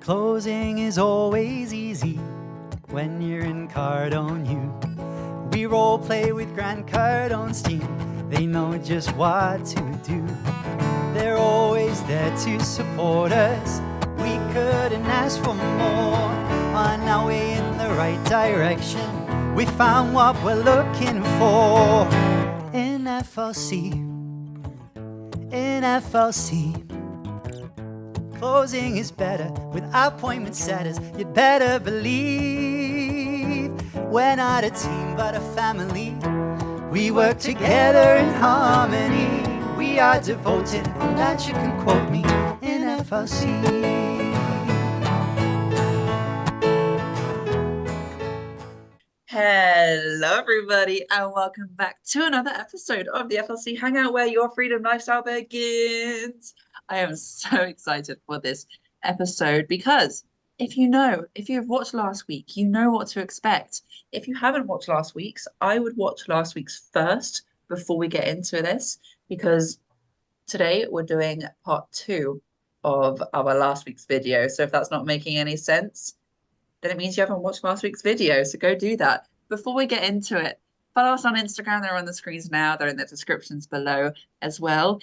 Closing is always easy when you're in Cardone U. We role play with Grant Cardone's team. They know just what to do. They're always there to support us. We couldn't ask for more. On our way in the right direction, we found what we're looking for. In FLC, in FLC. Closing is better with appointment setters. You'd better believe we're not a team but a family. We work together in harmony. We are devoted, on that you can quote me, in FLC. Hello everybody and welcome back to another episode of the FLC Hangout where your freedom lifestyle begins. I am so excited for this episode because if you've watched last week, you know what to expect. If you haven't watched last week's, I would watch last week's first before we get into this, because today we're doing part 2 of our last week's video. So if that's not making any sense, then it means you haven't watched last week's video. So go do that. Before we get into it, follow us on Instagram. They're on the screens now. They're in the descriptions below as well.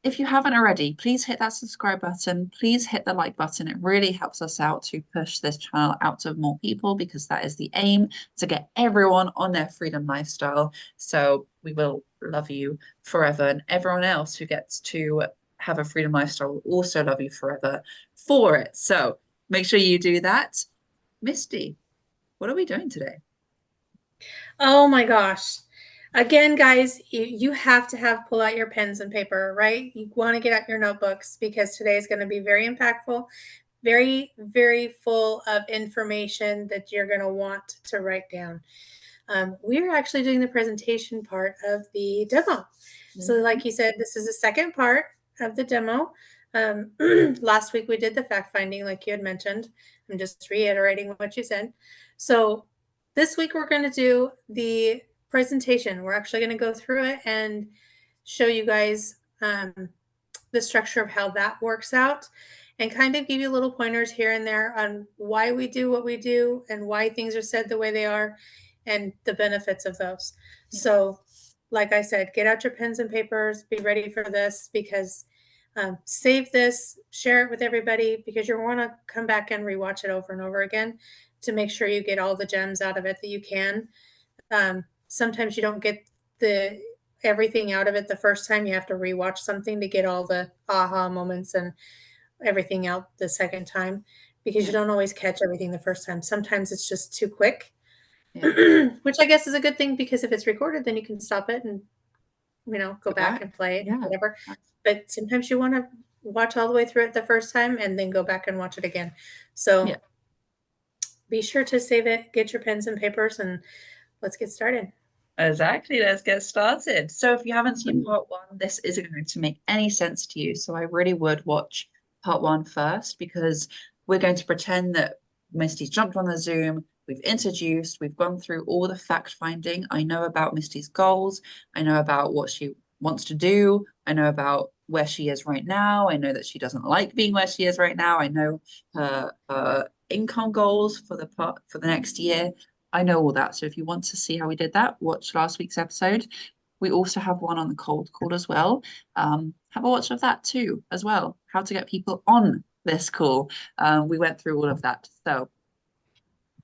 If you haven't already, please hit that subscribe button. Please hit the like button. It really helps us out to push this channel out to more people, because that is the aim, to get everyone on their freedom lifestyle. So we will love you forever, and everyone else who gets to have a freedom lifestyle will also love you forever for it. So make sure you do that. Misty, what are we doing today? Oh my gosh. Again, guys, you have to pull out your pens and paper, right? You want to get out your notebooks because today is going to be very impactful, very, very full of information that you're going to want to write down. We're actually doing the presentation part of the demo. So like you said, this is the second part of the demo. Last week we did the fact finding, like you had mentioned. I'm just reiterating what you said. So this week we're going to do the presentation. We're actually going to go through it and show you guys the structure of how that works out, and kind of give you little pointers here and there on why we do what we do and why things are said the way they are and the benefits of those. So like I said, get out your pens and papers, be ready for this, because save this, share it with everybody, because you're going to come back and rewatch it over and over again to make sure you get all the gems out of it that you can. Sometimes you don't get everything out of it the first time. You have to rewatch something to get all the aha moments and everything out the second time, because you don't always catch everything the first time. Sometimes it's just too quick, which I guess is a good thing, because if it's recorded, then you can stop it and go back and play it, whatever. But sometimes you want to watch all the way through it the first time and then go back and watch it again. So be sure to save it, get your pens and papers, and let's get started. Exactly, let's get started. So if you haven't seen part 1, this isn't going to make any sense to you. So I really would watch part 1 first, because we're going to pretend that Misty's jumped on the Zoom. We've introduced, we've gone through all the fact finding. I know about Misty's goals. I know about what she wants to do. I know about where she is right now. I know that she doesn't like being where she is right now. I know her income goals for the next year. I know all that. So if you want to see how we did that, watch last week's episode. We also have one on the cold call as well. Have a watch of that too, as well. How to get people on this call. We went through all of that. So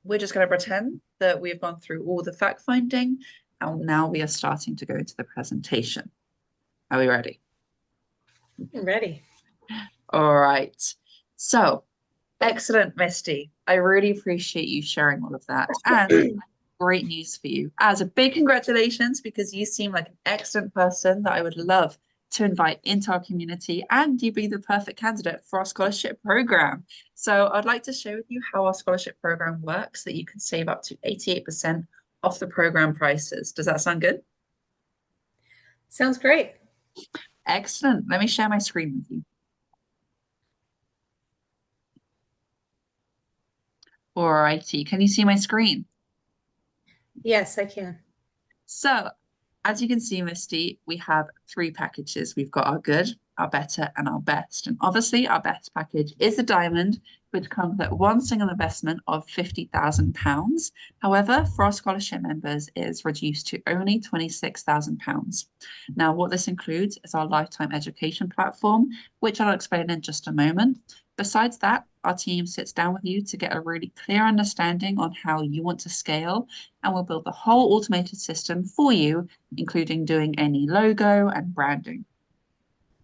we're just going to pretend that we've gone through all the fact finding, and now we are starting to go into the presentation. Are we ready? I'm ready. All right. So excellent, Misty. I really appreciate you sharing all of that. And great news for you. As a big congratulations, because you seem like an excellent person that I would love to invite into our community, and you be the perfect candidate for our scholarship program. So I'd like to share with you how our scholarship program works, that you can save up to 88% off the program prices. Does that sound good? Sounds great. Excellent. Let me share my screen with you. All righty. Can you see my screen? Yes, I can. So as you can see, Misty, we have 3 packages. We've got our good, our better, and our best. And obviously, our best package is the diamond, which comes at one single investment of £50,000. However, for our scholarship members, it is reduced to only £26,000. Now, what this includes is our lifetime education platform, which I'll explain in just a moment. Besides that, our team sits down with you to get a really clear understanding on how you want to scale, and we'll build the whole automated system for you, including doing any logo and branding.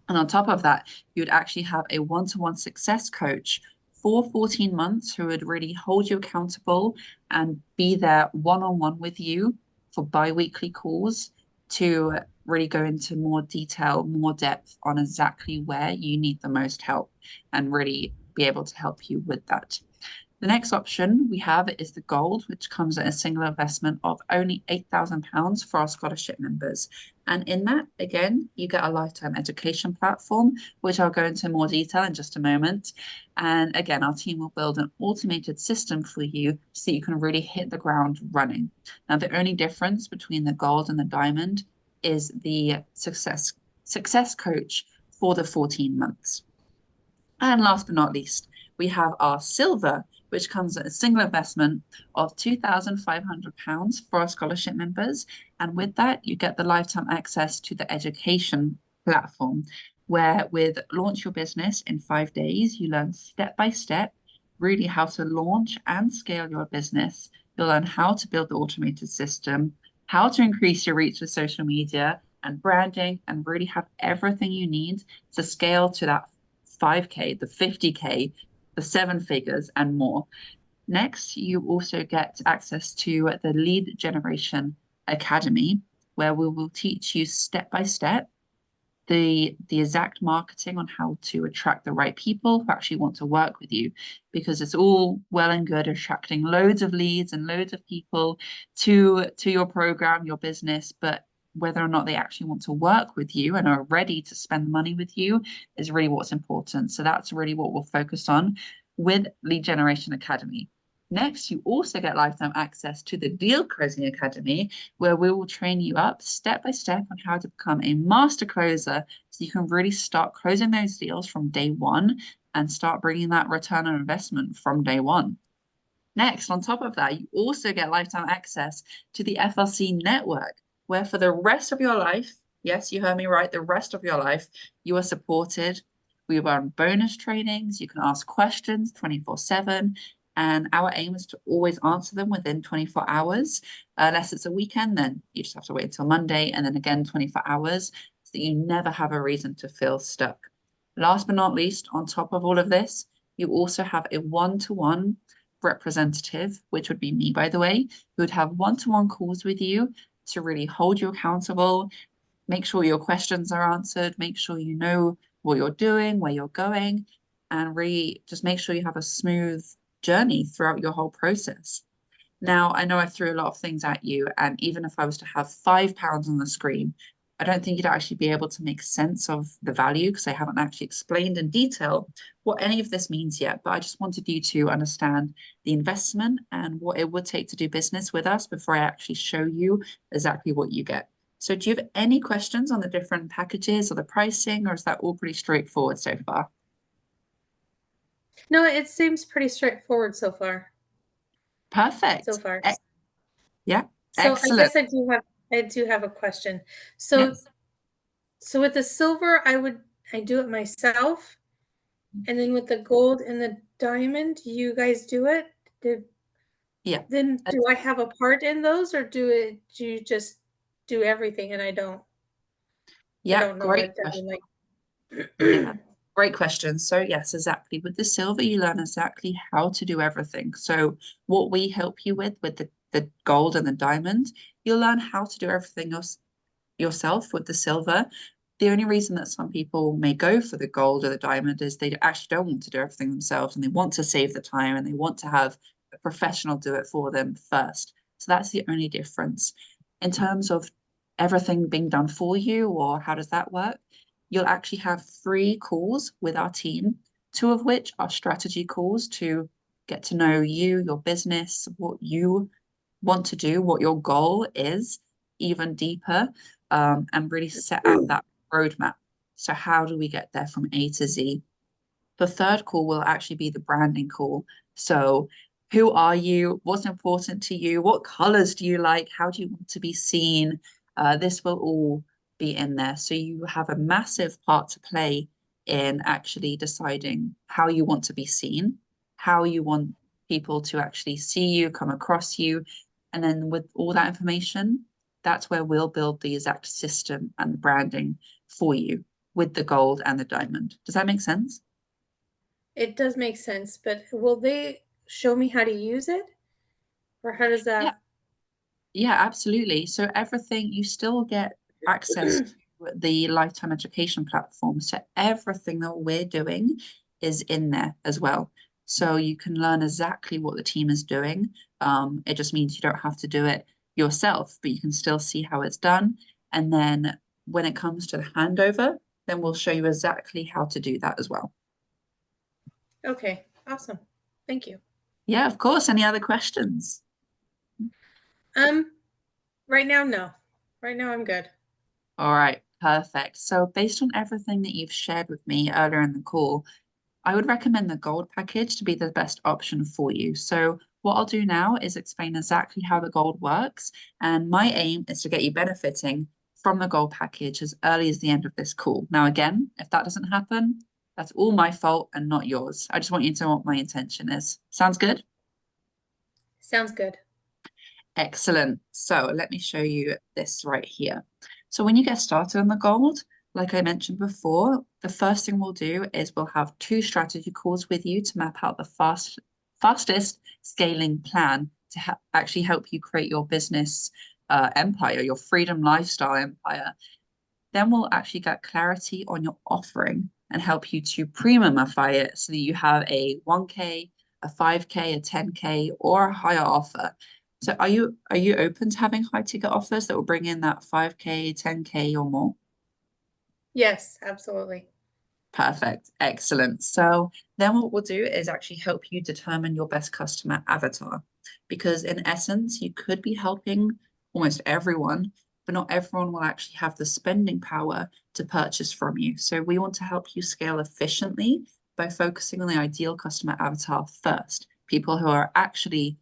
And on top of that, you'd actually have a one-to-one success coach for 14 months who would really hold you accountable and be there one-on-one with you for bi-weekly calls to really go into more detail, more depth on exactly where you need the most help and really be able to help you with that. The next option we have is the gold, which comes at a single investment of only £8,000 for our scholarship members. And in that, again, you get a lifetime education platform, which I'll go into more detail in just a moment. And again, our team will build an automated system for you so you can really hit the ground running. Now, the only difference between the gold and the diamond is the success coach for the 14 months. And last but not least, we have our silver, which comes at a single investment of £2,500 for our scholarship members. And with that, you get the lifetime access to the education platform, where with Launch Your Business in 5 days, you learn step by step really how to launch and scale your business. You'll learn how to build the automated system, how to increase your reach with social media and branding, and really have everything you need to scale to that 5K, the 50K, the 7 figures, and more. Next, you also get access to the Lead Generation Academy, where we will teach you step by step the exact marketing on how to attract the right people who actually want to work with you, because it's all well and good attracting loads of leads and loads of people to your program, your business, but whether or not they actually want to work with you and are ready to spend money with you is really what's important. So that's really what we'll focus on with Lead Generation Academy. Next, you also get lifetime access to the Deal Closing Academy, where we will train you up step by step on how to become a master closer so you can really start closing those deals from day one and start bringing that return on investment from day one. Next, on top of that, you also get lifetime access to the FLC network, where for the rest of your life, yes, you heard me right, the rest of your life, you are supported. We run bonus trainings. You can ask questions 24/7. And our aim is to always answer them within 24 hours. Unless it's a weekend, then you just have to wait until Monday and then again 24 hours so that you never have a reason to feel stuck. Last but not least, on top of all of this, you also have a one-to-one representative, which would be me, by the way, who would have one-to-one calls with you to really hold you accountable, make sure your questions are answered, make sure you know what you're doing, where you're going, and really just make sure you have a smooth journey throughout your whole process. Now, I know I threw a lot of things at you, and even if I was to have £5 on the screen, I don't think you'd actually be able to make sense of the value because I haven't actually explained in detail what any of this means yet. But I just wanted you to understand the investment and what it would take to do business with us before I actually show you exactly what you get. So do you have any questions on the different packages or the pricing, or is that all pretty straightforward so far? No, it seems pretty straightforward so far. Perfect. So far. Yeah, So I excellent. guess I do have a question. So Yes. so with the silver, I do it myself, and then with the gold and the diamond, you guys do it. Yeah. Then do I have a part in those, or do you just do everything and I Yeah, don't know. great I question. mean, Yeah, like great question. So yes, exactly. With the silver, you learn exactly how to do everything. So what we help you with the gold and the diamond, you'll learn how to do everything yourself with the silver. The only reason that some people may go for the gold or the diamond is they actually don't want to do everything themselves and they want to save the time and they want to have a professional do it for them first. So that's the only difference. In terms of everything being done for you, or how does that work? You'll actually have 3 calls with our team, 2 of which are strategy calls to get to know you, your business, what you want to do, what your goal is even deeper, and really set out that roadmap. So how do we get there from A to Z? The third call will actually be the branding call. So who are you? What's important to you? What colors do you like? How do you want to be seen? This will all be in there. So you have a massive part to play in actually deciding how you want to be seen, how you want people to actually see you, come across you. And then with all that information, that's where we'll build the exact system and the branding for you with the gold and the diamond. Does that make sense? It does make sense, but will they show me how to use it? Or how does Yeah, that? yeah, absolutely. So everything you still get access to the lifetime education platform. So everything that we're doing is in there as well. So you can learn exactly what the team is doing. It just means you don't have to do it yourself, but you can still see how it's done. And then when it comes to the handover, then we'll show you exactly how to do that as well. Okay, awesome. Thank you. Yeah, of course. Any other questions? Um, right now, no. Right now, I'm good. All right, perfect. So based on everything that you've shared with me earlier in the call, I would recommend the gold package to be the best option for you. So what I'll do now is explain exactly how the gold works. And my aim is to get you benefiting from the gold package as early as the end of this call. Now, again, if that doesn't happen, that's all my fault and not yours. I just want you to know what my intention is. Sounds good? Sounds good. Excellent. So let me show you this right here. So when you get started on the gold, like I mentioned before, the first thing we'll do is we'll have 2 strategy calls with you to map out the fastest scaling plan to actually help you create your business empire, your freedom lifestyle empire. Then we'll actually get clarity on your offering and help you to premiumify it so that you have a 1K, a 5K, a 10K, or a higher offer. So are you open to having high ticket offers that will bring in that 5K, 10K or more? Yes, absolutely. Perfect. Excellent. So then what we'll do is actually help you determine your best customer avatar. Because in essence, you could be helping almost everyone, but not everyone will actually have the spending power to purchase from you. So we want to help you scale efficiently by focusing on the ideal customer avatar first. People who are actually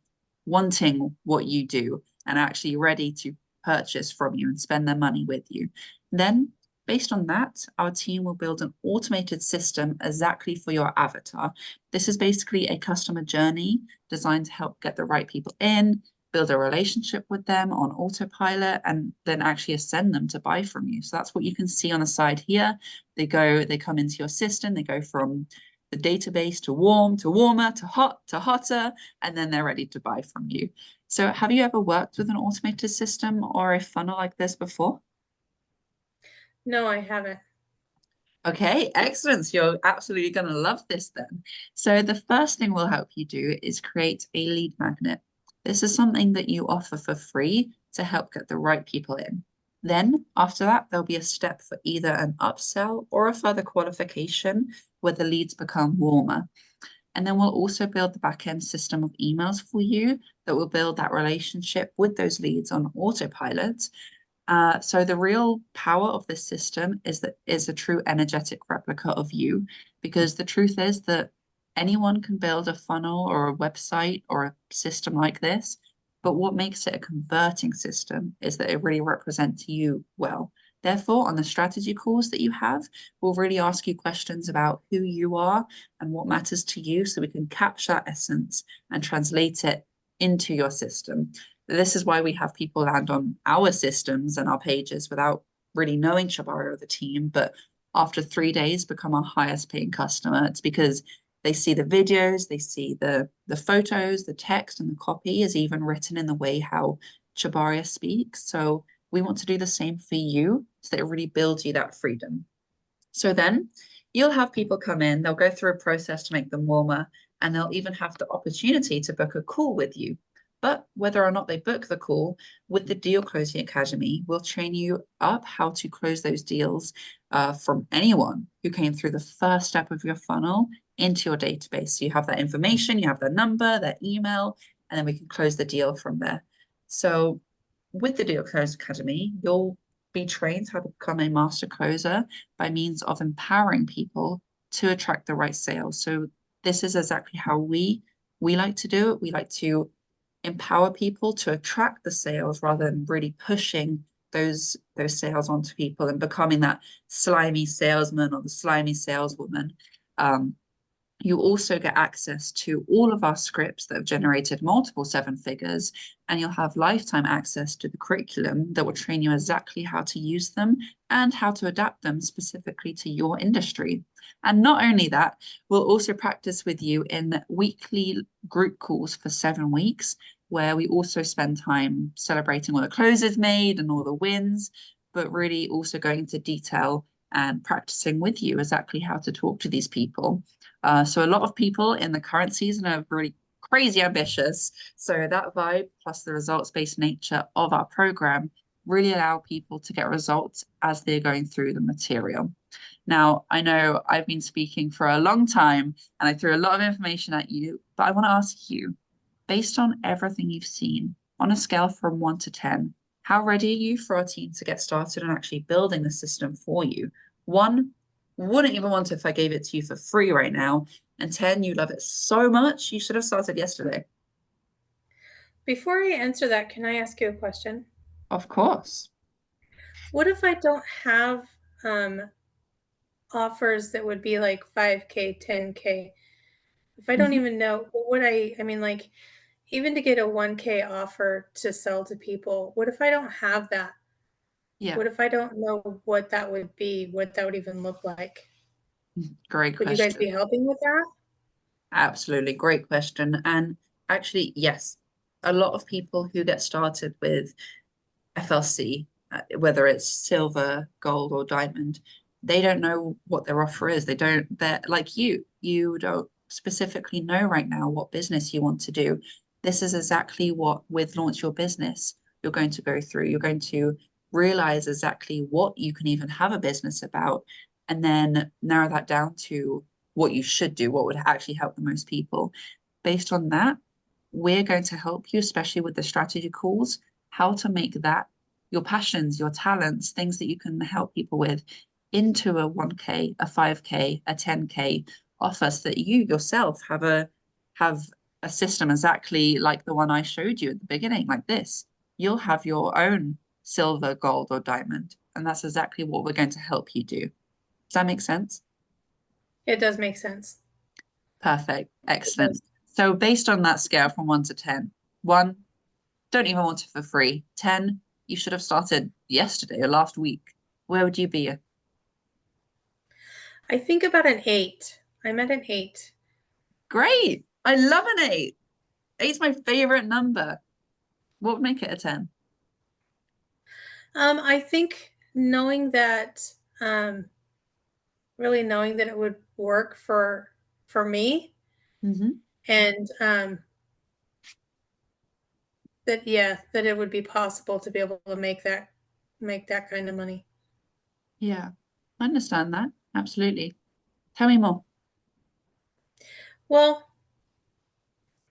wanting what you do and actually ready to purchase from you and spend their money with you. Then based on that, our team will build an automated system exactly for your avatar. This is basically a customer journey designed to help get the right people in, build a relationship with them on autopilot, and then actually ascend them to buy from you. So that's what you can see on the side here. They come into your system, they go from the database to warm, to warmer, to hot, to hotter, and then they're ready to buy from you. So have you ever worked with an automated system or a funnel like this before? No, I haven't. Okay, excellent. So you're absolutely going to love this then. So the first thing we'll help you do is create a lead magnet. This is something that you offer for free to help get the right people in. Then after that, there'll be a step for either an upsell or a further qualification where the leads become warmer. And then we'll also build the back-end system of emails for you that will build that relationship with those leads on autopilot. So the real power of this system is that is a true energetic replica of you, because the truth is that anyone can build a funnel or a website or a system like this, but what makes it a converting system is that it really represents you well. Therefore, on the strategy calls that you have, we'll really ask you questions about who you are and what matters to you so we can capture that essence and translate it into your system. This is why we have people land on our systems and our pages without really knowing Shabara or the team, but after 3 days become our highest paying customer. It's because they see the videos, they see the photos, the text, and the copy is even written in the way how Chabaria speaks. So we want to do the same for you so that it really builds you that freedom. So then you'll have people come in, they'll go through a process to make them warmer, and they'll even have the opportunity to book a call with you. But whether or not they book the call, with the Deal Closing Academy, we'll train you up how to close those deals from anyone who came through the first step of your funnel into your database. So you have that information, you have their number, their email, and then we can close the deal from there. So with the Deal Closing Academy, you'll be trained how to become a master closer by means of empowering people to attract the right sales. So this is exactly how we like to do it. We like to empower people to attract the sales rather than really pushing those sales onto people and becoming that slimy salesman or the slimy saleswoman. You also get access to all of our scripts that have generated multiple seven figures, and you'll have lifetime access to the curriculum that will train you exactly how to use them and how to adapt them specifically to your industry. And not only that, we'll also practice with you in weekly group calls for 7 weeks, where we also spend time celebrating all the closes made and all the wins, but really also going into detail and practicing with you exactly how to talk to these people. So a lot of people in the current season are really crazy ambitious. So that vibe plus the results-based nature of our program really allow people to get results as they're going through the material. Now, I know I've been speaking for a long time and I threw a lot of information at you, but I want to ask you, based on everything you've seen, on a scale from 1 to 10, how ready are you for our team to get started on actually building the system for you? 1, wouldn't even want it if I gave it to you for free right now. And 10, you love it so much, you should have started yesterday. Before I answer that, can I ask you a question? Of course. What if I don't have offers that would be like 5K, 10K? If I don't Mhm. even know, what would I mean, like, even to get a 1K offer to sell to people, what if I don't have that? Yeah, What if I don't know what that would be, what that would even look like? great Would you guys be question. helping with that? Absolutely, great question. And actually, yes, a lot of people who get started with FLC, whether it's silver, gold, or diamond, they don't know what their offer is. They're like you don't specifically know right now what business you want to do. This is exactly what with Launch Your Business you're going to go through. You're going to realize exactly what you can even have a business about, and then narrow that down to what you should do, what would actually help the most people. Based on that, we're going to help you, especially with the strategy calls, how to make that your passions, your talents, things that you can help people with into a 1K, a 5K, a 10K offer so that you yourself have a system exactly like the one I showed you at the beginning, like this. You'll have your own silver, gold, or diamond. And that's exactly what we're going to help you do. Does that make sense? It does make sense. Perfect. It Excellent. does. So based on that scale from 1 to 10, 1, don't even want it for free. 10, you should have started yesterday or last week. Where would you be? I think about an 8. I'm at an 8. Great. I love an 8. Eight's my favorite number. What would make it a 10? I think um, really knowing that it would work for me, Hmm. and that, yeah, that it would be possible to be able to make that kind of money. Yeah, I understand that. Absolutely. Tell me more. Well,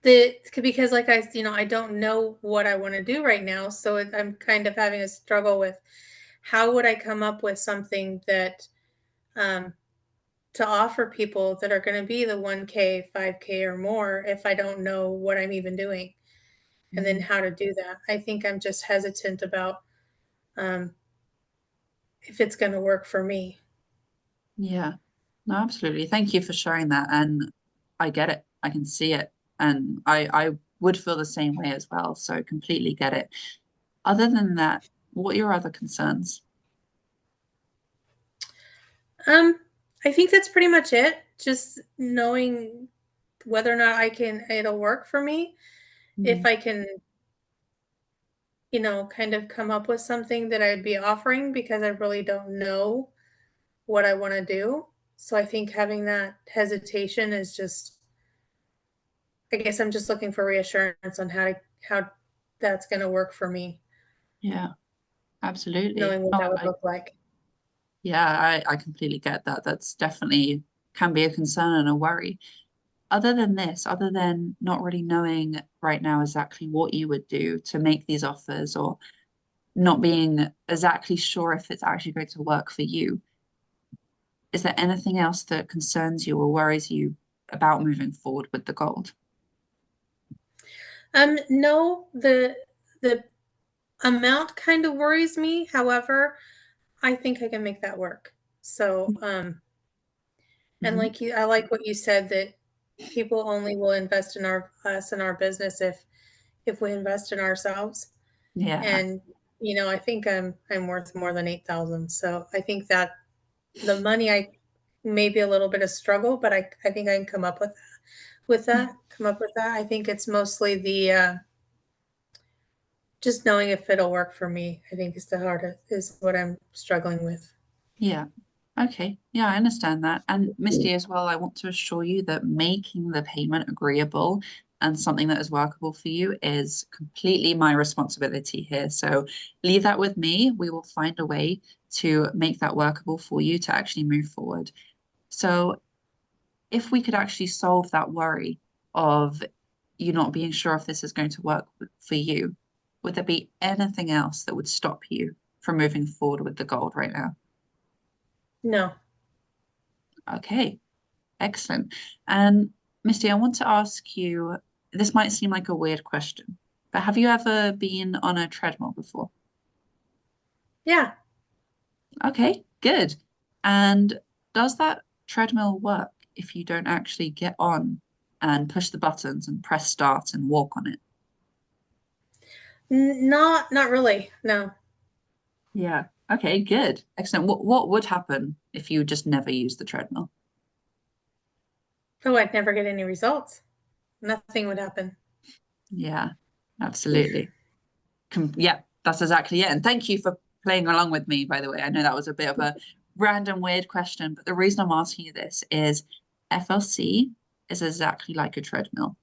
the because like I don't know what I want to do right now, so I'm kind of having a struggle with how would I come up with something that um, to offer people that are going to be the 1K, 5K or more if I don't know what I'm even doing, and then Mm, how to do that. I think I'm just hesitant about um, if it's going to work for me. yeah, no, absolutely. Thank you for sharing that. And I get it. I can see it. And I would feel the same way as well. So completely get it. Other than that, what are your other concerns? Um, I think that's pretty much it. Just knowing whether or not it'll work for me. If Mm, I can, kind of come up with something that I'd be offering because I really don't know what I want to do. So I think having that hesitation is just, I guess I'm just looking for reassurance on how that's going to work for me, yeah, absolutely. knowing what that Oh, would look like. yeah, I completely get that. That's definitely can be a concern and a worry. Other than this, other than not really knowing right now exactly what you would do to make these offers or not being exactly sure if it's actually going to work for you. Is there anything else that concerns you or worries you about moving forward with the gold? No, the amount kind of worries me. However, I think I can make that work. So, and Mhm. I like what you said that people only will invest in us and our business if we invest in ourselves. Yeah, And I think I'm worth more than 8,000. So I think that the money I may be a little bit of struggle, but I think I can come up with yeah, that. Come up with that. I think it's mostly the just knowing if it'll work for me. I think is the hardest is what I'm struggling with. yeah. Okay, yeah, I understand that. And Misty, as well, I want to assure you that making the payment agreeable and something that is workable for you is completely my responsibility here. So leave that with me. We will find a way to make that workable for you to actually move forward. So if we could actually solve that worry of you not being sure if this is going to work for you, would there be anything else that would stop you from moving forward with the gold right now? No. Okay, excellent. And Misty, I want to ask you, this might seem like a weird question, but have you ever been on a treadmill before? Yeah. Okay, good. And does that treadmill work if you don't actually get on and push the buttons and press start and walk on it? Not really. No. Yeah. Okay, good. Excellent. What would happen if you just never use the treadmill? Oh, I'd never get any results. Nothing would happen. Yeah, absolutely. Yeah, that's exactly it. And thank you for playing along with me, by the way. I know that was a bit of a random, weird question, but the reason I'm asking you this is FLC is exactly like a treadmill.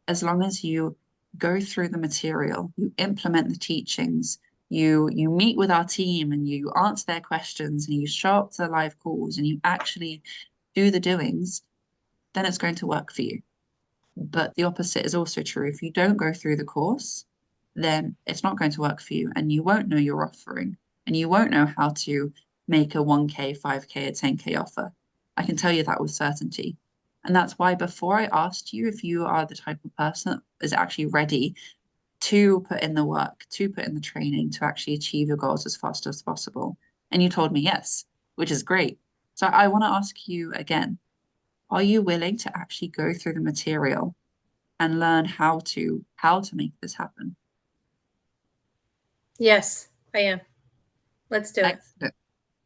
As long as you go through the material, you implement the teachings, you meet with our team and you answer their questions and you show up to the live calls and you actually do the doings, then it's going to work for you. But the opposite is also true. If you don't go through the course, then it's not going to work for you and you won't know your offering and you won't know how to make a 1K, 5K, a 10K offer. I can tell you that with certainty. And that's why before I asked you if you are the type of person that is actually ready to put in the work, to put in the training, to actually achieve your goals as fast as possible. And you told me yes, which is great. So I want to ask you again, are you willing to actually go through the material and learn how to make this happen? Yes, I am. Let's do it. Excellent.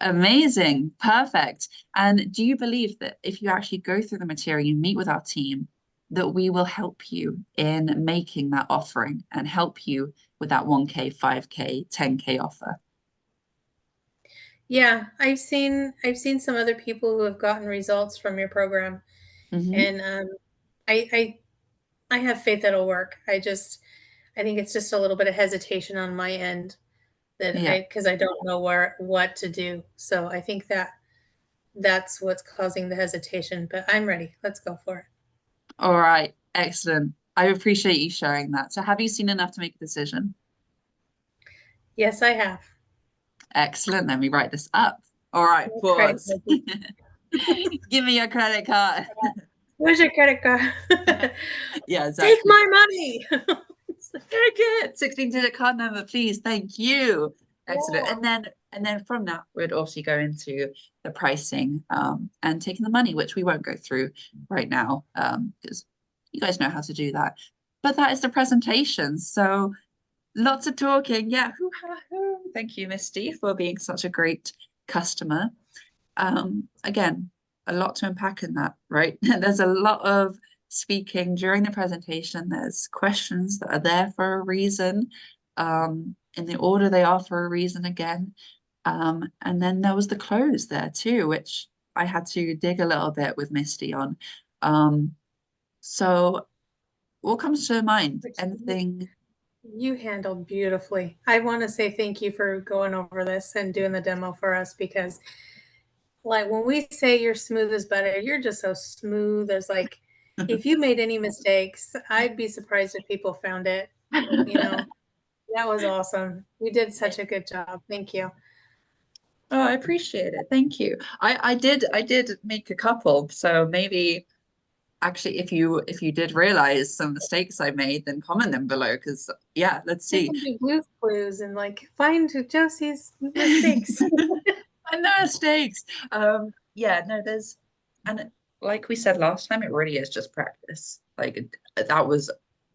Amazing. Perfect. And do you believe that if you actually go through the material, you meet with our team, that we will help you in making that offering and help you with that 1K, 5K, 10K offer? Yeah, I've seen some other people who have gotten results from your program, Hmm. and I I have faith it'll work. I think it's just a little bit of hesitation on my end that Yeah. because I don't know what to do. So I think that's what's causing the hesitation. But I'm ready. Let's go for it. All right. Excellent. I appreciate you sharing that. So have you seen enough to make a decision? Yes, I have. Excellent. Let me write this up. All right. Credit Pause. card. Give me your credit card. Where's your credit card? Yeah, Take exactly. my money. Very good. 16-digit card number, please. Thank you. Excellent. Yeah. And then from that, we'd also go into the pricing and taking the money, which we won't go through right now because you guys know how to do that. But that is the presentation. So lots of talking. Yeah. Hoo-ha-hoo. Thank you, Misty, for being such a great customer. Again, a lot to unpack in that, right? There's a lot of speaking during the presentation. There's questions that are there for a reason, in the order they are for a reason again. And then there was the close there too, which I had to dig a little bit with Misty on. So what comes to mind? Which Anything? you handled beautifully. I want to say thank you for going over this and doing the demo for us because like when we say you're smooth as butter, you're just so smooth. There's like if you made any mistakes, I'd be surprised if people found it, you know. That was awesome. You did such a good job. Thank you. Oh, I appreciate it. Thank you. I did make a couple, so maybe actually if you did realize some mistakes I made, then comment them below because yeah, let's We see. can do Blue's Clues and like find Josie's mistakes. And no mistakes. Yeah, no, there's and like we said last time, it really is just practice. Like that was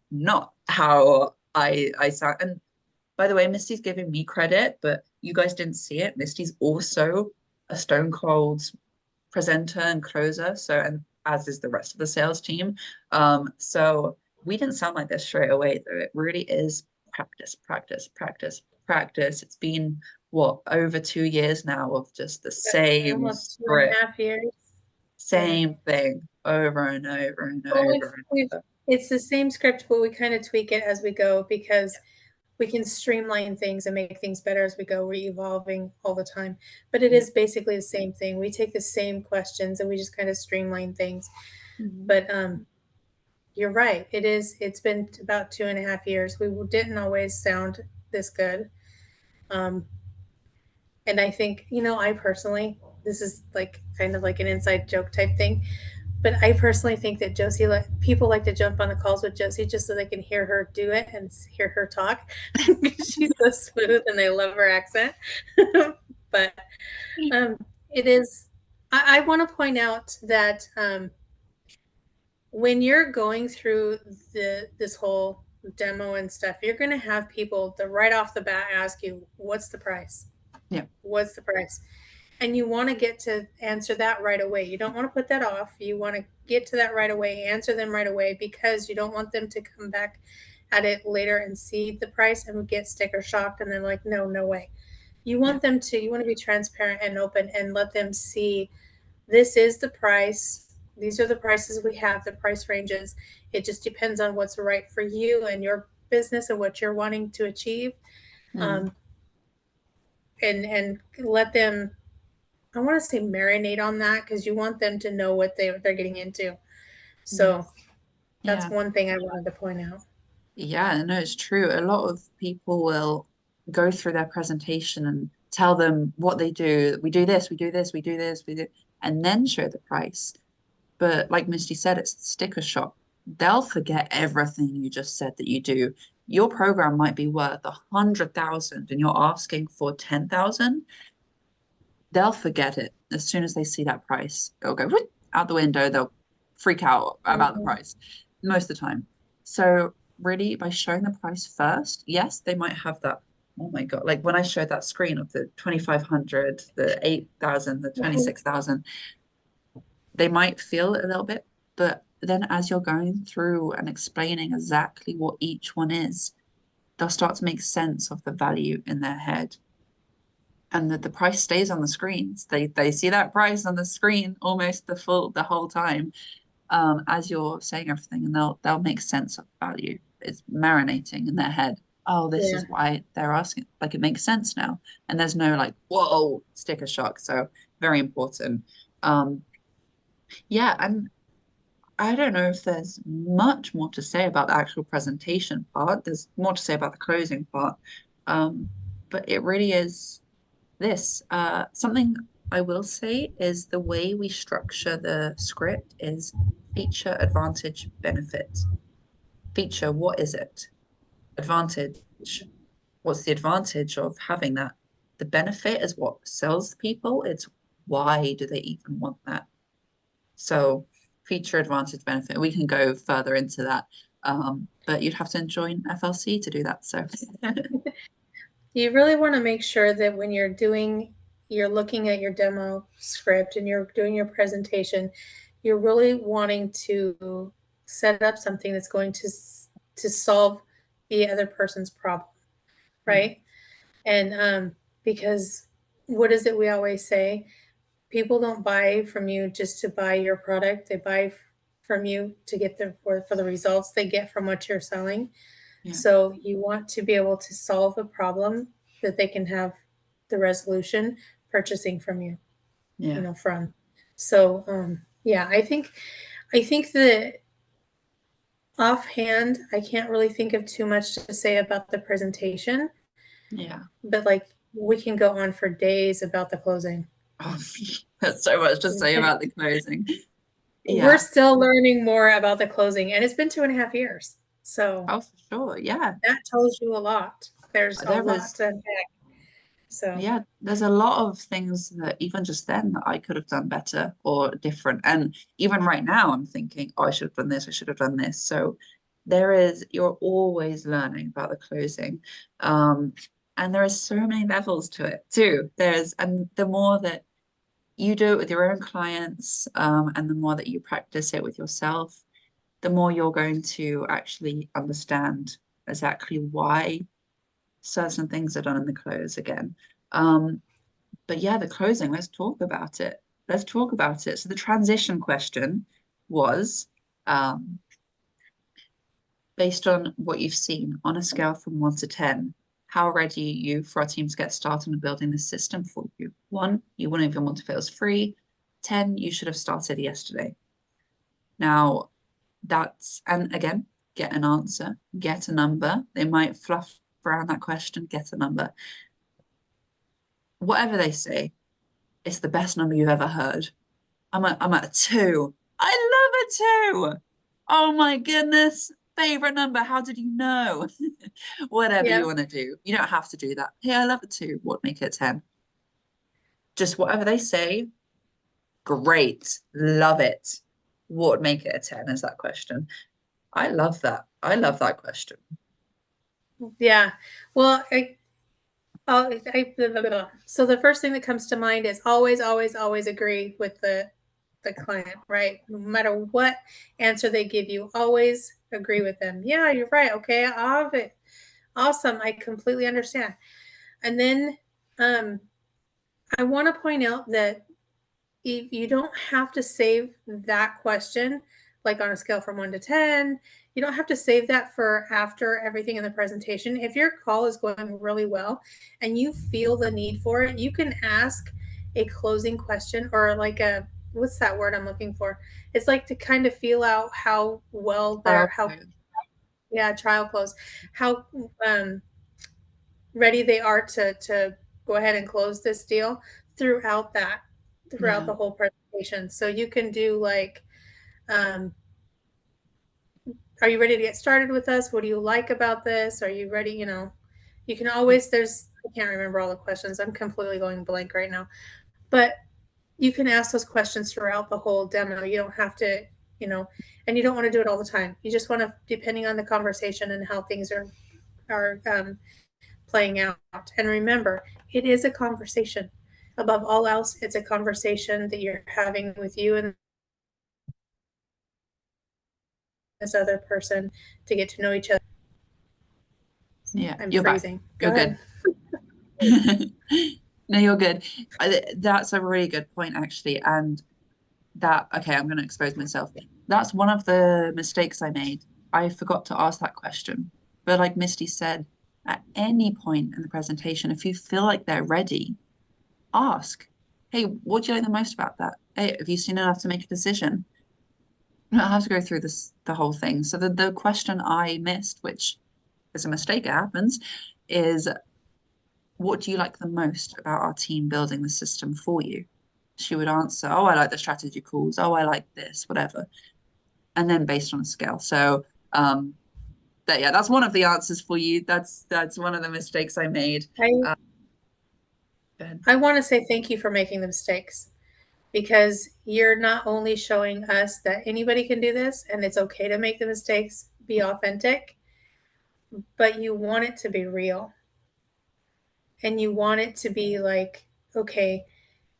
not how I sound. And by the way, Misty's giving me credit, but you guys didn't see it. Misty's also a stone cold presenter and closer. So, and as is the rest of the sales team. So we didn't sound like this straight away, though. It really is practice, practice, practice, practice. It's been what, over 2 years now of just the same Almost two and script, a half years. Yeah. same thing over and over and Well, over and over. it's the same script, but we kind of tweak it as we go because we can streamline things and make things better as we go. We're evolving all the time, but it Yeah. is basically the same thing. We take the same questions and we just kind of streamline things. Mhm. But you're right. It's been about 2.5 years. We didn't always sound this good. Um, and I think, I personally, this is like kind of like an inside joke type thing, but I personally think that people like to jump on the calls with Josie just so they can hear her do it and hear her talk. She's so smooth and they love her accent. But um, it is, I want to point out that when you're going through this whole demo and stuff, you're going to have people that right off the bat ask you, what's the price? Yeah. What's the price? And you want to get to answer that right away. You don't want to put that off. You want to get to that right away, answer them right away, because you don't want them to come back at it later and see the price and get sticker shocked and then like, no, no way. You want you want to be transparent and open and let them see this is the price. These are the prices we have, the price ranges. It just depends on what's right for you and your business and what you're wanting to achieve. Mm. Um, and let them, I want to say, marinate on that because you want them to know what they're getting into. So that's Yeah. one thing I wanted to point out. Yeah, no, it's true. A lot of people will go through their presentation and tell them what they do. We do this, we do this, we do this, we do, and then show the price. But like Misty said, it's sticker shock. They'll forget everything you just said that you do. Your program might be worth 100,000 and you're asking for 10,000. They'll forget it as soon as they see that price. They'll go "Whoop," out the window. They'll freak out about the Mhm. price most of the time. So really, by showing the price first, yes, they might have that. Oh my God. Like when I showed that screen of the 2,500, the 8,000, the 26,000, they might feel it a little bit, but then as you're going through and explaining exactly what each one is, they'll start to make sense of the value in their head. And that the price stays on the screens. They see that price on the screen almost the whole time, as you're saying everything, and they'll make sense of value. It's marinating in their head. Oh, this Yeah. is why they're asking. Like it makes sense now, and there's no like whoa sticker shock. So very important. Um, yeah, and I don't know if there's much more to say about the actual presentation part. There's more to say about the closing part. Um, but it really is this. Something I will say is the way we structure the script is feature, advantage, benefit. Feature, what is it? Advantage, what's the advantage of having that? The benefit is what sells people. It's why do they even want that? So feature, advantage, benefit. We can go further into that. But you'd have to join FLC to do that. So You really want to make sure that when you're looking at your demo script and you're doing your presentation, you're really wanting to set up something that's going to solve the other person's problem, yeah, right? And because what is it we always say? People don't buy from you just to buy your product. They buy from you to get for the results they get from what you're selling. yeah, So you want to be able to solve a problem that they can have the resolution purchasing from you, yeah, from. So yeah, I think that Offhand, I can't really think of too much to say about the presentation, Yeah. but like we can go on for days about the closing. Oh, there's so much to say about the closing. We're Yeah. still learning more about the closing, and it's been 2.5 years. So Oh, for sure. Yeah. that tells you a lot. There's a There lot was, to unpack. So yeah, there's a lot of things that even just then that I could have done better or different. And even right now, I'm thinking, oh, I should have done this, I should have done this. So you're always learning about the closing. And there are so many levels to it too. And the more that you do it with your own clients, and the more that you practice it with yourself, the more you're going to actually understand exactly why certain things are done in the close again. Um, but yeah, the closing, let's talk about it. Let's talk about it. So the transition question was, based on what you've seen on a scale from 1 to 10, how ready are you for our team to get started on building this system for you? 1, you wouldn't even want to feel as free. 10, you should have started yesterday. Now, and again, get an answer, get a number. They might fluff around that question, get a number. Whatever they say, it's the best number you've ever heard. I'm at a 2. I love a 2. Oh my goodness. Favorite number. How did you know? Whatever you yeah, want to do. You don't have to do that. Hey, I love a 2. What make it a 10? Just whatever they say. Great. Love it. What would make it a 10 is that question. I love that. I love that question. yeah. Well, blah, blah, blah. So the first thing that comes to mind is always, always, always agree with the client, right? No matter what answer they give you, always agree with them. Yeah, you're right. Okay, I have it. Awesome. I completely understand. And then um, I want to point out that you don't have to save that question like on a scale from 1 to 10. You don't have to save that for after everything in the presentation. If your call is going really well and you feel the need for it, you can ask a closing question, or like a, what's that word I'm looking for? It's like to kind of feel out how well they're, how, yeah, trial close, how um, ready they are to go ahead and close this deal throughout that, throughout Yeah. the whole presentation. So you can do like, um, are you ready to get started with us? What do you like about this? Are you ready? You know, you can always, I can't remember all the questions. I'm completely going blank right now, but you can ask those questions throughout the whole demo. You don't have to, you know, and you don't want to do it all the time. You just want to, depending on the conversation and how things are playing out. And remember, it is a conversation. Above all else, it's a conversation that you're having with you and this other person to get to know each other. Yeah. I'm You're back. freezing. Go You're ahead. good. No, you're good. That's a really good point, actually. And okay, I'm going to expose myself. That's one of the mistakes I made. I forgot to ask that question. But like Misty said, at any point in the presentation, if you feel like they're ready, ask, hey, what do you like the most about that? Hey, have you seen enough to make a decision? You don't have to go through the whole thing. So the question I missed, which is a mistake, it happens, is what do you like the most about our team building the system for you? She would answer, oh, I like the strategy calls. Oh, I like this, whatever. And then based on a scale. So yeah, that's one of the answers for you. That's one of the mistakes I made. I, Uh, I want to say thank you for making the mistakes, because you're not only showing us that anybody can do this and it's okay to make the mistakes, be authentic, but you want it to be real. And you want it to be like, okay,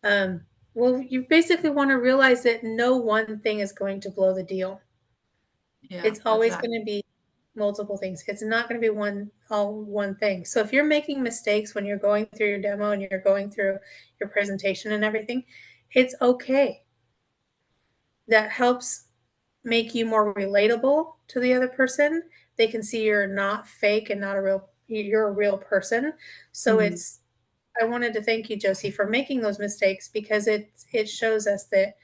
well, you basically want to realize that no one thing is going to blow the deal. yeah, It's always exactly. going to be multiple things. It's not going to be one thing. So if you're making mistakes when you're going through your demo and you're going through your presentation and everything, it's okay. That helps make you more relatable to the other person. They can see you're not fake and not a real, you're a real person. So Mm, it's, I wanted to thank you, Josie, for making those mistakes, because it shows us that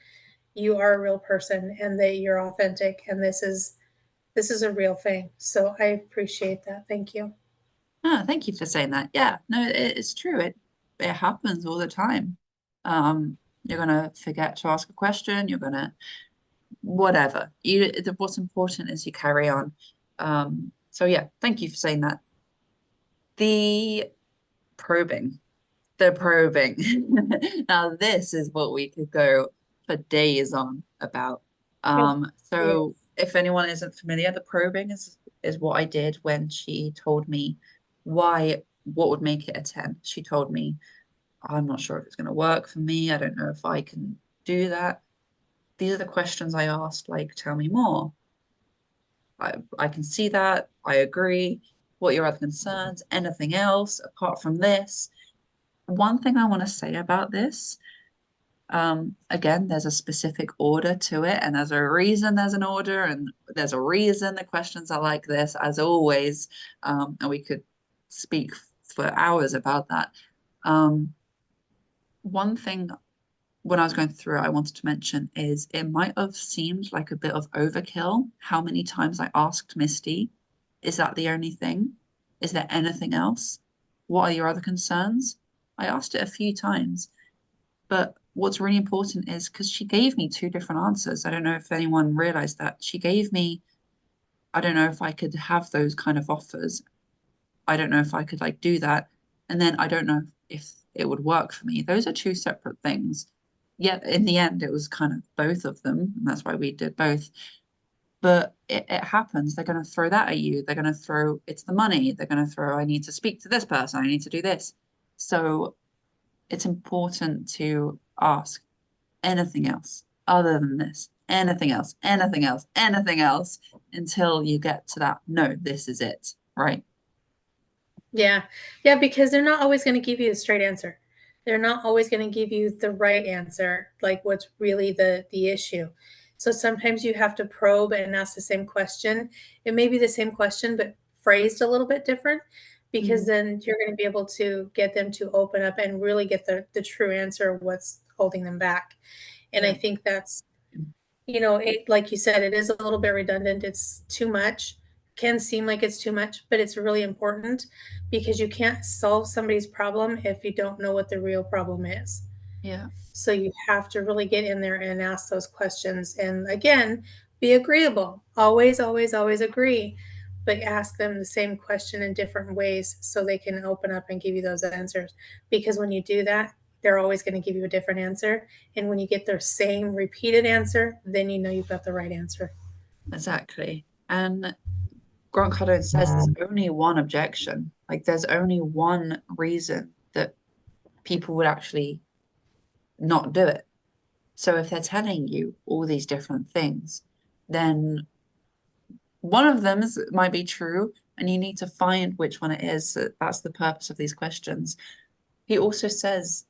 you are a real person and that you're authentic, and this This is a real thing. So I appreciate that. Thank you. Oh, thank you for saying that. Yeah, no, it's true. It happens all the time. You're gonna forget to ask a question. You're gonna whatever. What's important is you carry on. So yeah, thank you for saying that. The probing, the probing. Now this is what we could go for days on about. It So is. if anyone isn't familiar, the probing is what I did when she told me what would make it a 10. She told me, I'm not sure if it's going to work for me. I don't know if I can do that. These are the questions I asked, like, tell me more. I can see that. I agree. What are your other concerns? Anything else apart from this? One thing I want to say about this, again, there's a specific order to it, and there's a reason there's an order, and there's a reason the questions are like this, as always. And we could speak for hours about that. One thing when I was going through it, I wanted to mention is it might have seemed like a bit of overkill how many times I asked Misty, is that the only thing? Is there anything else? What are your other concerns? I asked it a few times, but what's really important is because she gave me two different answers. I don't know if anyone realized that. She gave me, I don't know if I could have those kind of offers. I don't know if I could like do that. And then I don't know if it would work for me. Those are two separate things. Yet in the end, it was kind of both of them. And that's why we did both. But it happens. They're going to throw that at you. They're going to throw, it's the money. They're going to throw, I need to speak to this person. I need to do this. So it's important to ask anything else other than this, anything else, anything else, anything else until you get to that. No, this is it. Right. Yeah. Yeah, because they're not always going to give you a straight answer. They're not always going to give you the right answer, like what's really the issue. So sometimes you have to probe and ask the same question. It may be the same question, but phrased a little bit different, because Mhm. then you're going to be able to get them to open up and really get the true answer of what's holding them back. And I Yeah. think that's, it, like you said, it is a little bit redundant. It's too much, can seem like it's too much, but it's really important, because you can't solve somebody's problem if you don't know what the real problem is. Yeah. So you have to really get in there and ask those questions. And again, be agreeable. Always, always, always agree, but ask them the same question in different ways so they can open up and give you those answers. Because when you do that, they're always going to give you a different answer. And when you get their same repeated answer, then you know you've got the right answer. Exactly. And Grant Cardone says there's only one objection. Like there's only one reason that people would actually not do it. So if they're telling you all these different things, then one of them might be true, and you need to find which one it is. That's the purpose of these questions. He also says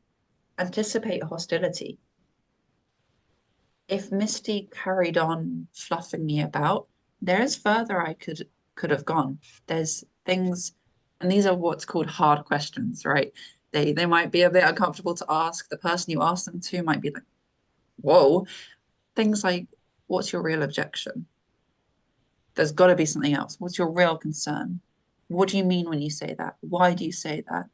anticipate hostility. If Misty carried on fluffing me about, there is further I could have gone. There's things, and these are what's called hard questions, right? They might be a bit uncomfortable to ask. The person you ask them to might be like, whoa. Things like, what's your real objection? There's got to be something else. What's your real concern? What do you mean when you say that? Why do you say that?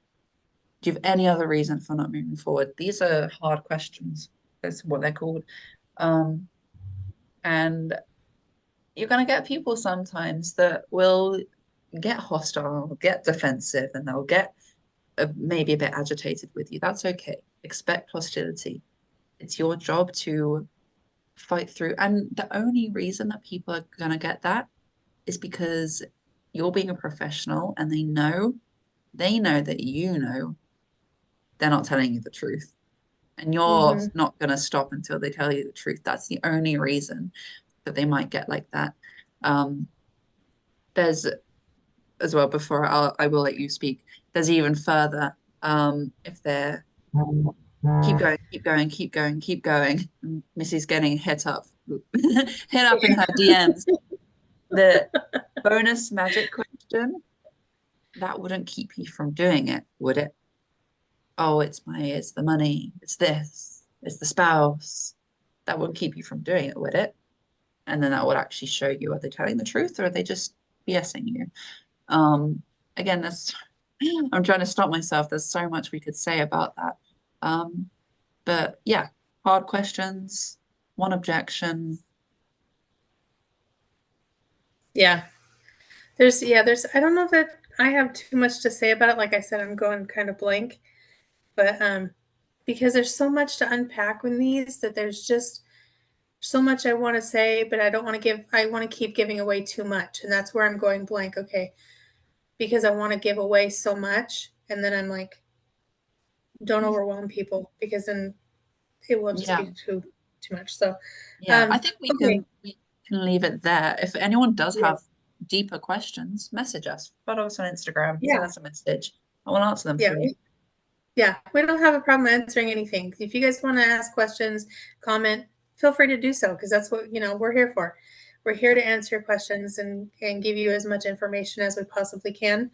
Do you have any other reason for not moving forward? These are hard questions. That's what they're called. Um, and you're going to get people sometimes that will get hostile, get defensive, and they'll get maybe a bit agitated with you. That's okay. Expect hostility. It's your job to fight through. And the only reason that people are going to get that is because you're being a professional and they know that you know they're not telling you the truth. And you're Mm-hmm. not going to stop until they tell you the truth. That's the only reason that they might get like that. Um, there's as well, before I will let you speak, there's even further. If they're keep going, keep going, keep going, keep going. Missy's getting hit up, hit up in her DMs. The bonus magic question, that wouldn't keep you from doing it, would it? Oh, it's the money, it's this, it's the spouse. That wouldn't keep you from doing it, would it? and then that would actually show you, are they telling the truth or are they just BSing you? Again, I'm trying to stop myself. There's so much we could say about that. But yeah, hard questions, one objection. Yeah. There's I don't know that I have too much to say about it. Like I said, I'm going kind of blank. But because there's so much to unpack with these that there's just so much I want to say, but I want to keep giving away too much. And that's where I'm going blank. Okay. Because I want to give away so much. And then I'm like, don't overwhelm people because then it will just Yeah. be too much. So Yeah, I think okay. we can leave it there. If anyone does Yeah. have deeper questions, message us. Follow us on Instagram. Yeah. Send us a message. I will answer them Yeah. for you. Yeah, we don't have a problem answering anything. If you guys want to ask questions, comment, feel free to do so because that's what we're here for. We're here to answer your questions and give you as much information as we possibly can.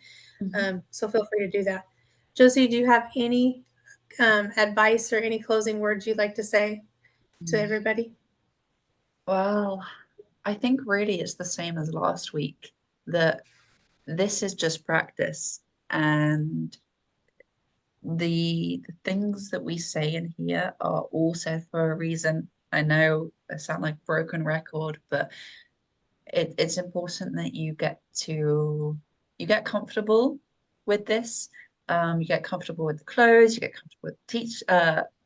So feel free to do that. Josie, do you have any advice or any closing words you'd like to say to everybody? Well, I think really it's the same as last week, that this is just practice, and the things that we say in here are all said for a reason. I know I sound like broken record, but it's important that you get comfortable with this. You get comfortable with the clothes, you get comfortable with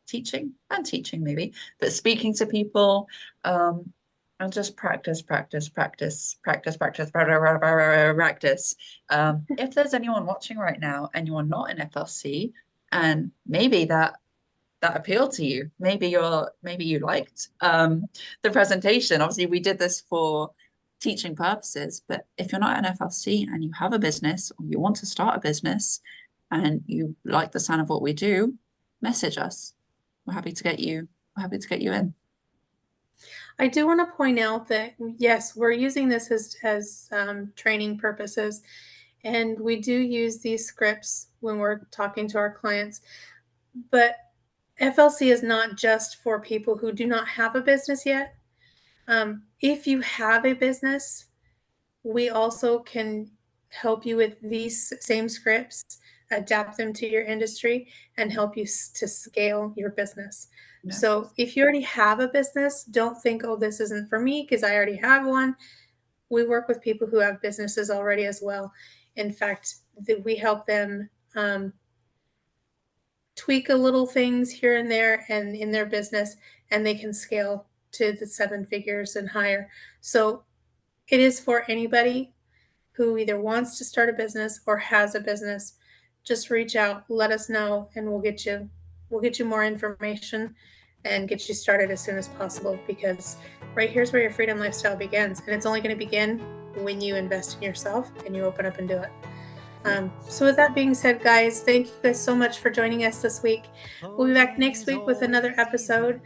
teaching maybe, but speaking to people, and just practice, practice, practice, practice, practice, practice. If there's anyone watching right now and you're not in FLC, and maybe that appealed to you, maybe you liked the presentation. Obviously, we did this for teaching purposes, but if you're not an FLC and you have a business or you want to start a business and you like the sound of what we do, message us. We're happy to get you in. I do want to point out that yes, we're using this as training purposes, and we do use these scripts when we're talking to our clients. But FLC is not just for people who do not have a business yet. If you have a business, we also can help you with these same scripts, adapt them to your industry, and help you to scale your business. Yeah. So if you already have a business, don't think, oh, this isn't for me because I already have one. We work with people who have businesses already as well. In fact, we help them tweak a little things here and there and in their business, and they can scale to the 7 figures and higher. So it is for anybody who either wants to start a business or has a business. Just reach out, let us know, and we'll get you more information and get you started as soon as possible, because right here's where your freedom lifestyle begins, and it's only going to begin when you invest in yourself and you open up and do it. So with that being said, guys, thank you guys so much for joining us this week. We'll be back next week with another episode.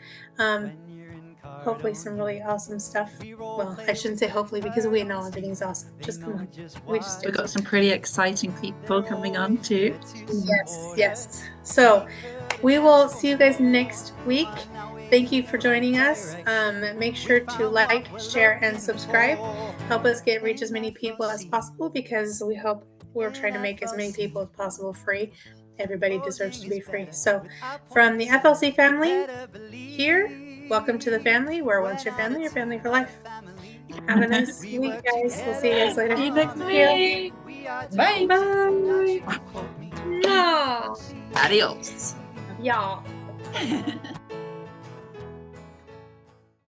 Hopefully some really awesome stuff. Well, I shouldn't say hopefully because we know everything's awesome. Just come on. We just do. We've got some pretty exciting people coming on too. Yes. So we will see you guys next week. Thank you for joining us. Make sure to like, share, and subscribe. Help us reach as many people as possible, because we're trying to make as many people as possible free. Everybody deserves to be free. So from the FLC family here, welcome to the family, where once you're family for life. Have a nice week, guys. We'll see you guys later. See you next week. Bye. Bye. No. Adios. Yeah.